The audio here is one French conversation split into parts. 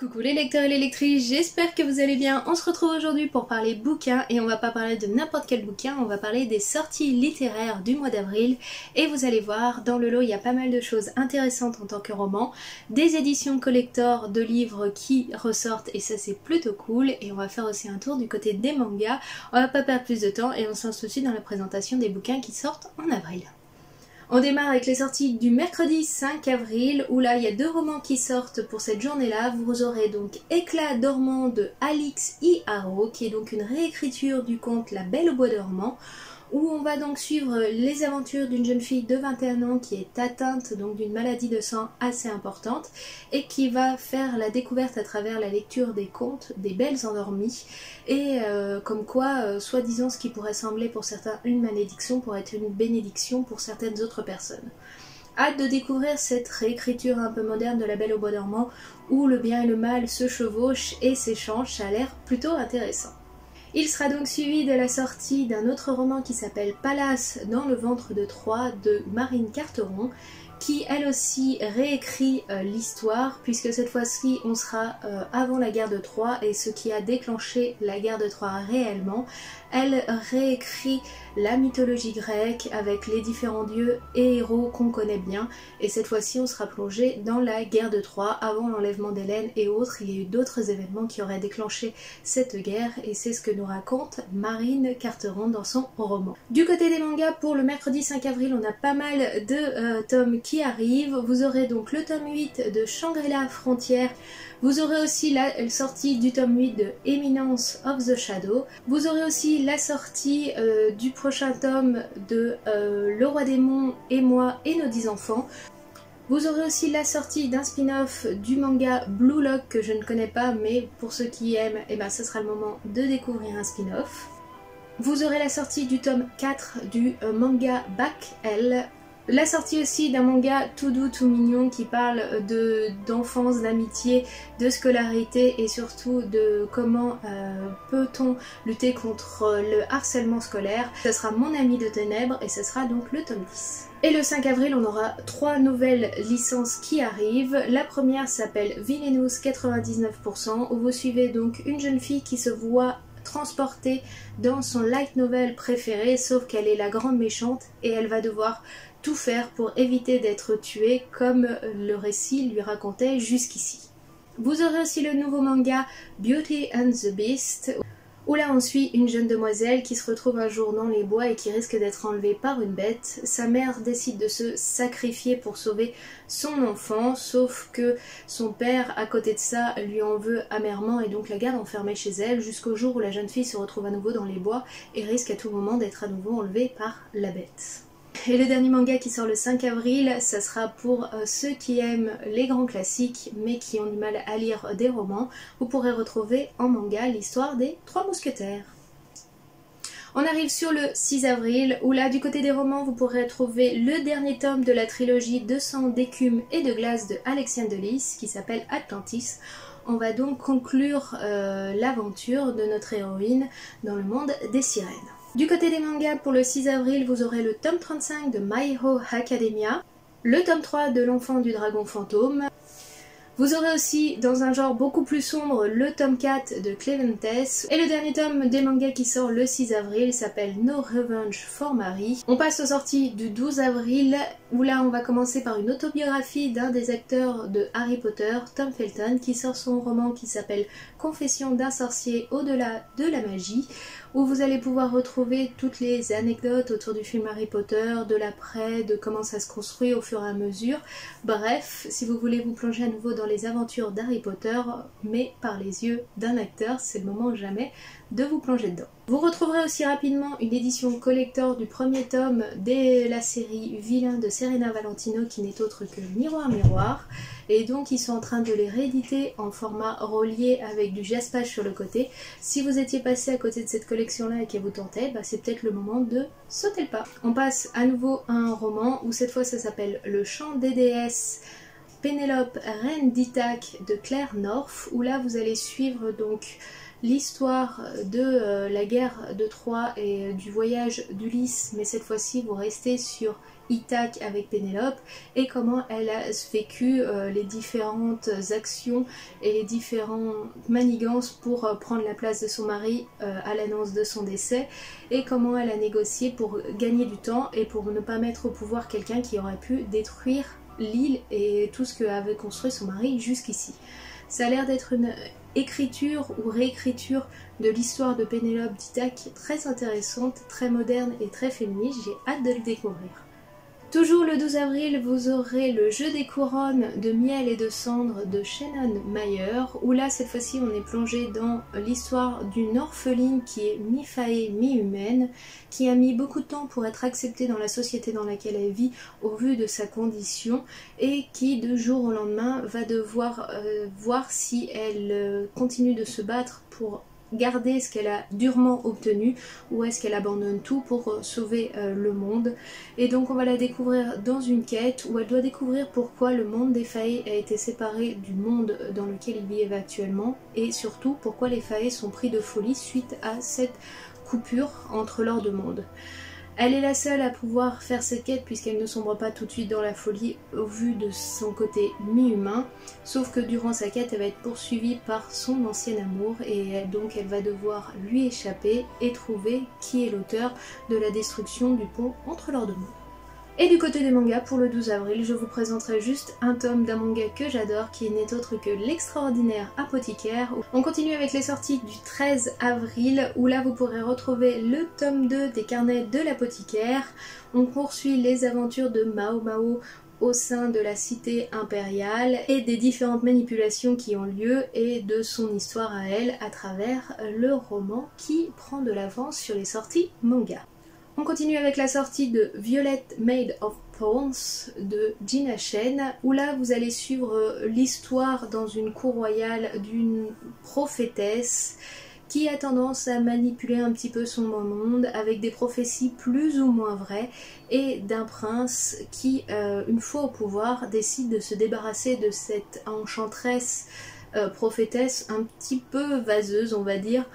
Coucou les lecteurs et les lectrices, j'espère que vous allez bien. On se retrouve aujourd'hui pour parler bouquins et on va pas parler de n'importe quel bouquin, on va parler des sorties littéraires du mois d'avril et vous allez voir, dans le lot il y a pas mal de choses intéressantes en tant que roman, des éditions collector de livres qui ressortent et ça c'est plutôt cool et on va faire aussi un tour du côté des mangas. On va pas perdre plus de temps et on se lance tout de suite dans la présentation des bouquins qui sortent en avril. On démarre avec les sorties du mercredi 5 avril, où là il y a deux romans qui sortent pour cette journée-là. Vous aurez donc Éclat dormant de Alix Iharo, qui est donc une réécriture du conte La Belle au bois dormant, où on va donc suivre les aventures d'une jeune fille de 21 ans qui est atteinte donc d'une maladie de sang assez importante et qui va faire la découverte à travers la lecture des contes des Belles endormies et comme quoi, soi-disant, ce qui pourrait sembler pour certains une malédiction pourrait être une bénédiction pour certaines autres personnes. Hâte de découvrir cette réécriture un peu moderne de La Belle au bois dormant où le bien et le mal se chevauchent et s'échangent, ça a l'air plutôt intéressant. Il sera donc suivi de la sortie d'un autre roman qui s'appelle Palace dans le ventre de Troie de Marine Carteron, qui elle aussi réécrit l'histoire, puisque cette fois-ci on sera avant la guerre de Troie et ce qui a déclenché la guerre de Troie réellement. Elle réécrit la mythologie grecque avec les différents dieux et héros qu'on connaît bien, et cette fois-ci on sera plongé dans la guerre de Troie avant l'enlèvement d'Hélène et autres. Il y a eu d'autres événements qui auraient déclenché cette guerre et c'est ce que nous raconte Marine Carteron dans son roman. Du côté des mangas, pour le mercredi 5 avril, on a pas mal de tomes qui arrivent. Vous aurez donc le tome 8 de Shangri-La Frontière. Vous aurez aussi la sortie du tome 8 de Eminence of the Shadow. Vous aurez aussi la sortie du prochain tome de Le Roi Démon et moi et nos 10 enfants. Vous aurez aussi la sortie d'un spin-off du manga Blue Lock que je ne connais pas, mais pour ceux qui aiment, eh ben, ce sera le moment de découvrir un spin-off. Vous aurez la sortie du tome 4 du manga Back L. La sortie aussi d'un manga tout doux, tout mignon qui parle d'enfance, d'amitié, de scolarité et surtout de comment peut-on lutter contre le harcèlement scolaire. Ce sera Mon ami de ténèbres et ce sera donc le tome 10. Et le 5 avril, on aura 3 nouvelles licences qui arrivent. La première s'appelle Villainous 99%, où vous suivez donc une jeune fille qui se voit transportée dans son light novel préféré, sauf qu'elle est la grande méchante et elle va devoir tout faire pour éviter d'être tuée comme le récit lui racontait jusqu'ici. Vous aurez aussi le nouveau manga Beauty and the Beast, où là on suit une jeune demoiselle qui se retrouve un jour dans les bois et qui risque d'être enlevée par une bête. Sa mère décide de se sacrifier pour sauver son enfant, sauf que son père à côté de ça lui en veut amèrement et donc la garde enfermée chez elle jusqu'au jour où la jeune fille se retrouve à nouveau dans les bois et risque à tout moment d'être à nouveau enlevée par la bête. Et le dernier manga qui sort le 5 avril, ça sera pour ceux qui aiment les grands classiques mais qui ont du mal à lire des romans. Vous pourrez retrouver en manga l'histoire des 3 mousquetaires. On arrive sur le 6 avril où là du côté des romans vous pourrez trouver le dernier tome de la trilogie de sang, d'écume et de glace de Alexiane de Lys qui s'appelle Atlantis. On va donc conclure l'aventure de notre héroïne dans le monde des sirènes. Du côté des mangas, pour le 6 avril, vous aurez le tome 35 de My Hero Academia, le tome 3 de l'enfant du dragon fantôme. Vous aurez aussi, dans un genre beaucoup plus sombre, le tome 4 de Clémentes. Et le dernier tome des mangas qui sort le 6 avril s'appelle No Revenge for Mary. On passe aux sorties du 12 avril, où là on va commencer par une autobiographie d'un des acteurs de Harry Potter, Tom Felton, qui sort son roman qui s'appelle Confession d'un sorcier au-delà de la magie, où vous allez pouvoir retrouver toutes les anecdotes autour du film Harry Potter, de l'après, de comment ça se construit au fur et à mesure. Bref, si vous voulez vous plonger à nouveau dans les aventures d'Harry Potter, mais par les yeux d'un acteur, c'est le moment ou jamais de vous plonger dedans. Vous retrouverez aussi rapidement une édition collector du premier tome de la série Vilain de Serena Valentino qui n'est autre que Miroir Miroir, et donc ils sont en train de les rééditer en format relié avec du jaspage sur le côté. Si vous étiez passé à côté de cette collection là et qu'elle vous tentait, bah c'est peut-être le moment de sauter le pas. On passe à nouveau à un roman où cette fois ça s'appelle Le Chant des déesses Pénélope, reine d'Ithaque de Claire North, où là vous allez suivre donc l'histoire de la guerre de Troie et du voyage d'Ulysse, mais cette fois-ci vous restez sur Ithaque avec Pénélope et comment elle a vécu les différentes actions et les différentes manigances pour prendre la place de son mari à l'annonce de son décès et comment elle a négocié pour gagner du temps et pour ne pas mettre au pouvoir quelqu'un qui aurait pu détruire l'île et tout ce que avait construit son mari jusqu'ici. Ça a l'air d'être une écriture ou réécriture de l'histoire de Pénélope d'Ithaque très intéressante, très moderne et très féministe. J'ai hâte de le découvrir. Toujours le 12 avril, vous aurez le jeu des couronnes de miel et de cendres de Shannon Meyer, où là, cette fois-ci, on est plongé dans l'histoire d'une orpheline qui est mi-faée, mi-humaine, qui a mis beaucoup de temps pour être acceptée dans la société dans laquelle elle vit au vu de sa condition, et qui, de jour au lendemain, va devoir voir si elle continue de se battre pour garder ce qu'elle a durement obtenu ou est-ce qu'elle abandonne tout pour sauver le monde. Et donc on va la découvrir dans une quête où elle doit découvrir pourquoi le monde des faées a été séparé du monde dans lequel ils vivent actuellement et surtout pourquoi les faées sont pris de folie suite à cette coupure entre leurs deux mondes. Elle est la seule à pouvoir faire cette quête puisqu'elle ne sombre pas tout de suite dans la folie au vu de son côté mi-humain, sauf que durant sa quête elle va être poursuivie par son ancien amour et donc elle va devoir lui échapper et trouver qui est l'auteur de la destruction du pont entre leurs deux mondes. Et du côté des mangas, pour le 12 avril, je vous présenterai juste un tome d'un manga que j'adore qui n'est autre que l'extraordinaire Apothicaire. On continue avec les sorties du 13 avril où là vous pourrez retrouver le tome 2 des carnets de l'apothicaire. On poursuit les aventures de Mao Mao au sein de la cité impériale et des différentes manipulations qui ont lieu et de son histoire à elle à travers le roman qui prend de l'avance sur les sorties manga. On continue avec la sortie de Violet Made of Thorns de Gina Shen, où là vous allez suivre l'histoire dans une cour royale d'une prophétesse qui a tendance à manipuler un petit peu son monde avec des prophéties plus ou moins vraies et d'un prince qui, une fois au pouvoir, décide de se débarrasser de cette enchanteresse prophétesse un petit peu vaseuse on va dire.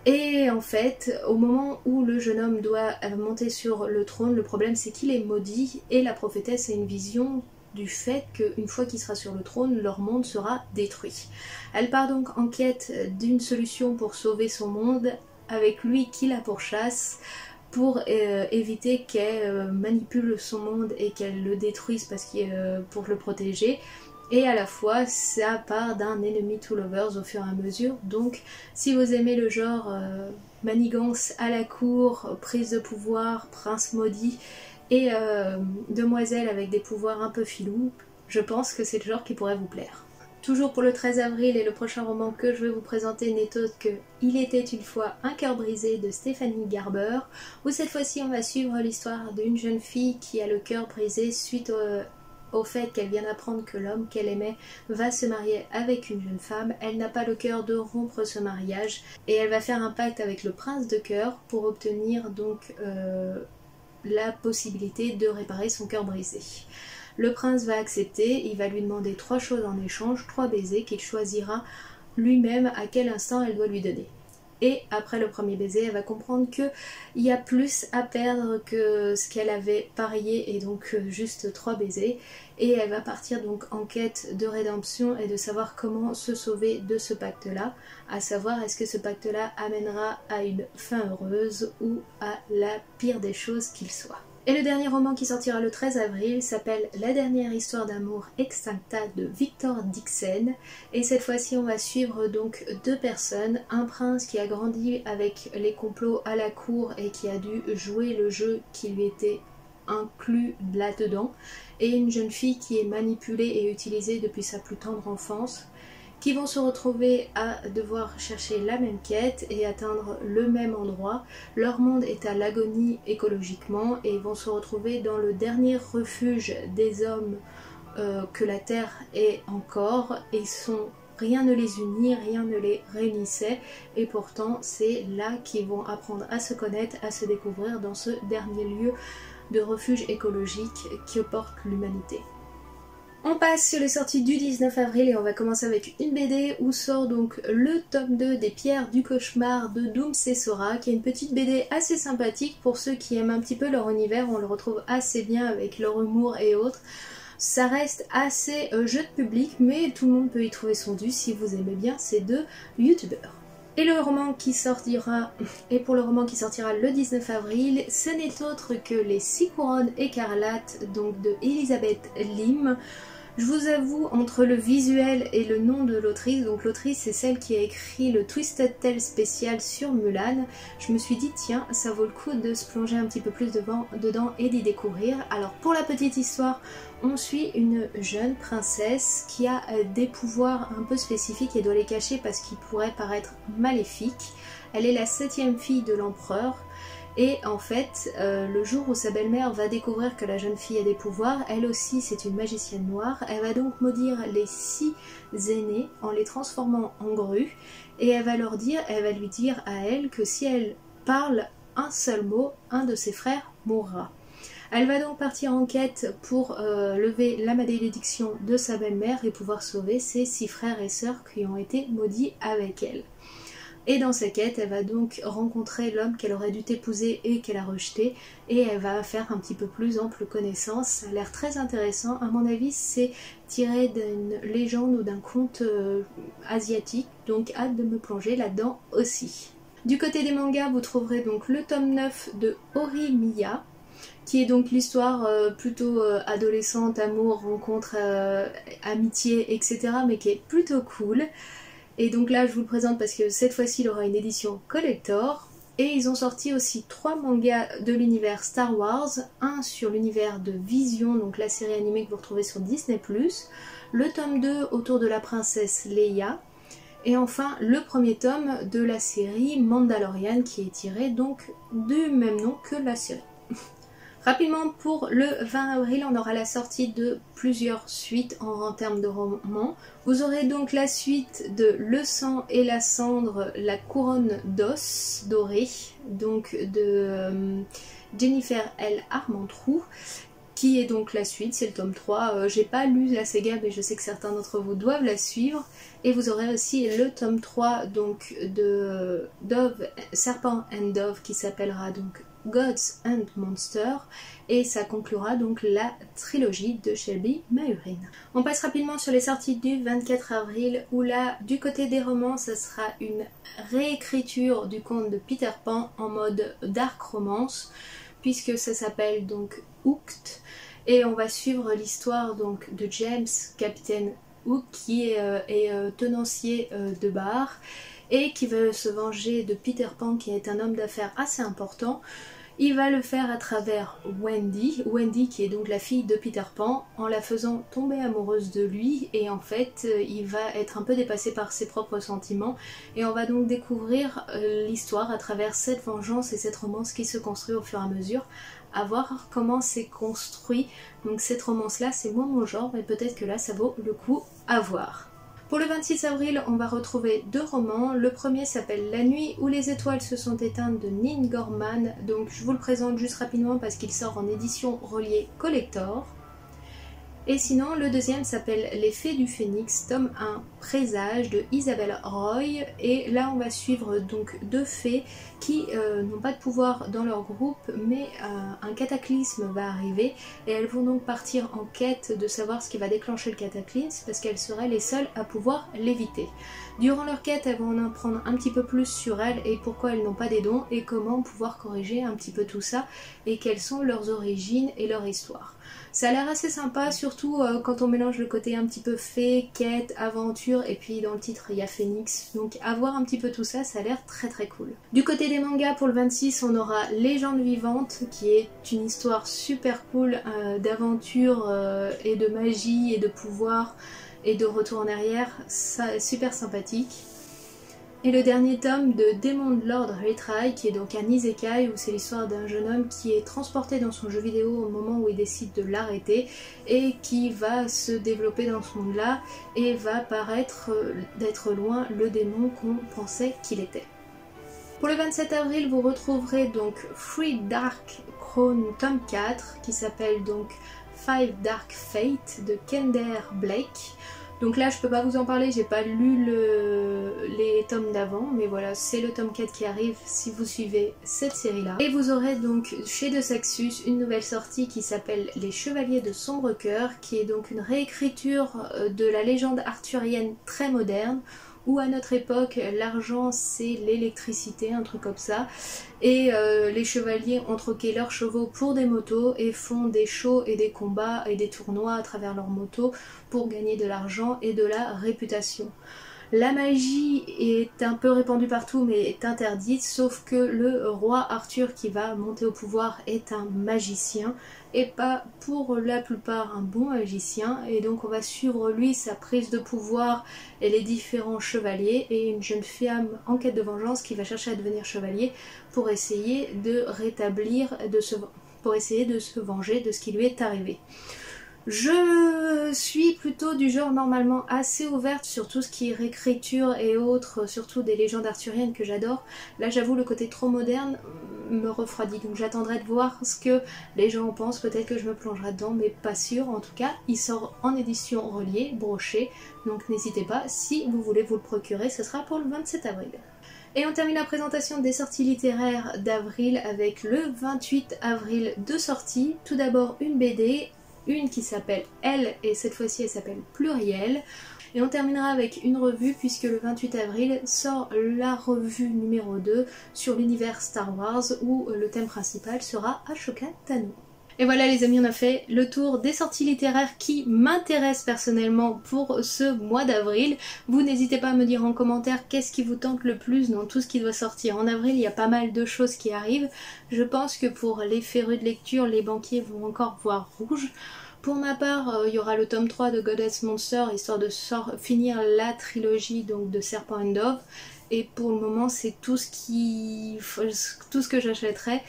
Et en fait, au moment où le jeune homme doit monter sur le trône, le problème c'est qu'il est maudit et la prophétesse a une vision du fait qu'une fois qu'il sera sur le trône, leur monde sera détruit. Elle part donc en quête d'une solution pour sauver son monde, avec lui qui la pourchasse, pour éviter qu'elle manipule son monde et qu'elle le détruise pour le protéger. Et à la fois ça part d'un enemy to lovers au fur et à mesure, donc si vous aimez le genre manigance à la cour, prise de pouvoir, prince maudit et demoiselle avec des pouvoirs un peu filous, je pense que c'est le genre qui pourrait vous plaire. Toujours pour le 13 avril et le prochain roman que je vais vous présenter n'est autre que Il était une fois un cœur brisé de Stéphanie Garber, où cette fois-ci on va suivre l'histoire d'une jeune fille qui a le cœur brisé suite au fait qu'elle vient d'apprendre que l'homme qu'elle aimait va se marier avec une jeune femme. Elle n'a pas le cœur de rompre ce mariage et elle va faire un pacte avec le prince de cœur pour obtenir donc la possibilité de réparer son cœur brisé. Le prince va accepter, il va lui demander 3 choses en échange, 3 baisers qu'il choisira lui-même à quel instant elle doit lui donner. Et après le premier baiser, elle va comprendre qu'il y a plus à perdre que ce qu'elle avait parié et donc juste 3 baisers. Et elle va partir donc en quête de rédemption et de savoir comment se sauver de ce pacte-là. À savoir, est-ce que ce pacte-là amènera à une fin heureuse ou à la pire des choses qu'il soit. Et le dernier roman qui sortira le 13 avril s'appelle La dernière histoire d'amour extincta de Victor Dixon. Et cette fois-ci on va suivre donc 2 personnes, un prince qui a grandi avec les complots à la cour et qui a dû jouer le jeu qui lui était inclus là-dedans, et une jeune fille qui est manipulée et utilisée depuis sa plus tendre enfance, qui vont se retrouver à devoir chercher la même quête et atteindre le même endroit. Leur monde est à l'agonie écologiquement et ils vont se retrouver dans le dernier refuge des hommes que la Terre est encore, et rien ne les unit, rien ne les réunissait, et pourtant c'est là qu'ils vont apprendre à se connaître, à se découvrir dans ce dernier lieu de refuge écologique que porte l'humanité. On passe sur les sorties du 19 avril et on va commencer avec une BD où sort donc le tome 2 des Pierres du Cauchemar de Doom Sora, qui est une petite BD assez sympathique pour ceux qui aiment un petit peu leur univers. On le retrouve assez bien avec leur humour et autres. Ça reste assez jeu de public, mais tout le monde peut y trouver son dû si vous aimez bien ces deux youtubeurs. Et le roman qui sortira, pour le roman qui sortira le 19 avril, ce n'est autre que Les 6 couronnes écarlates, donc de Elisabeth Lim. Je vous avoue, entre le visuel et le nom de l'autrice, donc l'autrice c'est celle qui a écrit le Twisted Tale spécial sur Mulan, je me suis dit tiens, ça vaut le coup de se plonger un petit peu plus dedans et d'y découvrir. Alors pour la petite histoire, on suit une jeune princesse qui a des pouvoirs un peu spécifiques et doit les cacher parce qu'ils pourraient paraître maléfiques. Elle est la 7e fille de l'empereur. Et en fait, le jour où sa belle-mère va découvrir que la jeune fille a des pouvoirs, elle aussi c'est une magicienne noire, elle va donc maudire les 6 aînés en les transformant en grues, et elle va lui dire à elle que si elle parle un seul mot, un de ses frères mourra. Elle va donc partir en quête pour lever la malédiction de sa belle-mère et pouvoir sauver ses 6 frères et sœurs qui ont été maudits avec elle. Et dans sa quête, elle va donc rencontrer l'homme qu'elle aurait dû épouser et qu'elle a rejeté, et elle va faire un petit peu plus ample connaissance. Ça a l'air très intéressant. À mon avis, c'est tiré d'une légende ou d'un conte asiatique, donc hâte de me plonger là-dedans aussi. Du côté des mangas, vous trouverez donc le tome 9 de Horimiya, qui est donc l'histoire plutôt adolescente, amour, rencontre, amitié, etc. mais qui est plutôt cool. Et donc là je vous le présente parce que cette fois-ci il aura une édition collector. Et ils ont sorti aussi 3 mangas de l'univers Star Wars. Un sur l'univers de Vision, donc la série animée que vous retrouvez sur Disney+. Le tome 2 autour de la princesse Leia. Et enfin le premier tome de la série Mandalorian qui est tiré donc du même nom que la série. Rapidement, pour le 20 avril, on aura la sortie de plusieurs suites en termes de romans. Vous aurez donc la suite de Le sang et la cendre, la couronne d'os doré, donc de Jennifer L. Armentrout, qui est donc la suite, c'est le tome 3. J'ai pas lu la saga, mais je sais que certains d'entre vous doivent la suivre. Et vous aurez aussi le tome 3 donc, de Serpent and Dove qui s'appellera donc Gods and Monsters, et ça conclura donc la trilogie de Shelby Mahurin. On passe rapidement sur les sorties du 24 avril où là, du côté des romans, ça sera une réécriture du conte de Peter Pan en mode dark romance, puisque ça s'appelle donc Hooked, et on va suivre l'histoire donc de James, capitaine Hook, qui est tenancier de bar et qui veut se venger de Peter Pan, qui est un homme d'affaires assez important. Il va le faire à travers Wendy qui est donc la fille de Peter Pan, en la faisant tomber amoureuse de lui, et en fait il va être un peu dépassé par ses propres sentiments, et on va donc découvrir l'histoire à travers cette vengeance et cette romance qui se construit au fur et à mesure, à voir comment c'est construit. Donc cette romance là c'est moins mon genre, mais peut-être que là ça vaut le coup à voir. Pour le 26 avril, on va retrouver 2 romans. Le premier s'appelle La nuit où les étoiles se sont éteintes de Neil Gaiman. Donc je vous le présente juste rapidement parce qu'il sort en édition reliée collector. Et sinon, le deuxième s'appelle Les Fées du Phénix, tome 1, Présage de Isabelle Roy. Et là, on va suivre donc 2 fées qui n'ont pas de pouvoir dans leur groupe, mais un cataclysme va arriver. Et elles vont donc partir en quête de savoir ce qui va déclencher le cataclysme, parce qu'elles seraient les seules à pouvoir l'éviter. Durant leur quête, elles vont en apprendre un petit peu plus sur elles et pourquoi elles n'ont pas des dons et comment pouvoir corriger un petit peu tout ça et quelles sont leurs origines et leur histoire. Ça a l'air assez sympa, surtout quand on mélange le côté un petit peu fée, quête, aventure, et puis dans le titre il y a Phoenix, donc à voir un petit peu tout ça, ça a l'air très très cool. Du côté des mangas, pour le 26, on aura Légende vivante, qui est une histoire super cool d'aventure et de magie et de pouvoir et de retour en arrière, ça, super sympathique. Et le dernier tome de Demon Lord Retry, qui est donc un isekai, où c'est l'histoire d'un jeune homme qui est transporté dans son jeu vidéo au moment où il décide de l'arrêter et qui va se développer dans ce monde-là et va paraître d'être loin le démon qu'on pensait qu'il était. Pour le 27 avril, vous retrouverez donc Free Dark Crown tome 4 qui s'appelle donc Five Dark Fate de Kender Blake. Donc là je peux pas vous en parler, j'ai pas lu les tomes d'avant, mais voilà, c'est le tome 4 qui arrive si vous suivez cette série là. Et vous aurez donc chez De Saxus une nouvelle sortie qui s'appelle Les Chevaliers de Sombre Cœur, qui est donc une réécriture de la légende arthurienne très moderne, où à notre époque l'argent c'est l'électricité, un truc comme ça, et les chevaliers ont troqué leurs chevaux pour des motos et font des shows et des combats et des tournois à travers leurs motos pour gagner de l'argent et de la réputation. La magie est un peu répandue partout mais est interdite, sauf que le roi Arthur qui va monter au pouvoir est un magicien et pas pour la plupart un bon magicien, et donc on va suivre lui, sa prise de pouvoir et les différents chevaliers, et une jeune femme en quête de vengeance qui va chercher à devenir chevalier pour essayer de rétablir, pour essayer de se venger de ce qui lui est arrivé. Je suis plutôt du genre normalement assez ouverte sur tout ce qui est réécriture et autres, surtout des légendes arthuriennes que j'adore. Là j'avoue le côté trop moderne me refroidit, donc j'attendrai de voir ce que les gens en pensent, peut-être que je me plongerai dedans mais pas sûr. En tout cas il sort en édition reliée, brochée, donc n'hésitez pas, si vous voulez vous le procurer, ce sera pour le 27 avril. Et on termine la présentation des sorties littéraires d'avril avec le 28 avril deux sorties. Tout d'abord une BD, une qui s'appelle Elle, et cette fois-ci elle s'appelle Pluriel. Et on terminera avec une revue puisque le 28 avril sort la revue numéro 2 sur l'univers Star Wars où le thème principal sera Ashoka Tano. Et voilà les amis, on a fait le tour des sorties littéraires qui m'intéressent personnellement pour ce mois d'avril. Vous n'hésitez pas à me dire en commentaire qu'est-ce qui vous tente le plus dans tout ce qui doit sortir en avril. Il y a pas mal de choses qui arrivent. Je pense que pour les férus de lecture, les banquiers vont encore voir rouge. Pour ma part, il y aura le tome 3 de Goddess Monster, histoire de finir la trilogie donc de Serpent and Dove. Et pour le moment, c'est tout ce que j'achèterai.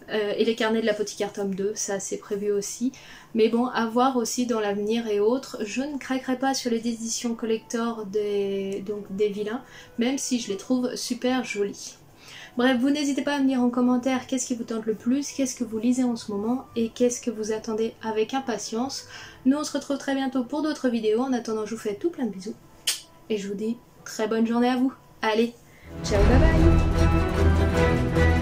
Et les carnets de l'apothicaire tome 2, ça c'est prévu aussi. Mais bon, à voir aussi dans l'avenir et autres. Je ne craquerai pas sur les éditions collector des vilains, même si je les trouve super jolies. Bref, vous n'hésitez pas à me dire en commentaire qu'est-ce qui vous tente le plus, qu'est-ce que vous lisez en ce moment et qu'est-ce que vous attendez avec impatience. Nous on se retrouve très bientôt pour d'autres vidéos. En attendant, je vous fais tout plein de bisous. Et je vous dis très bonne journée à vous. Allez, ciao, bye bye.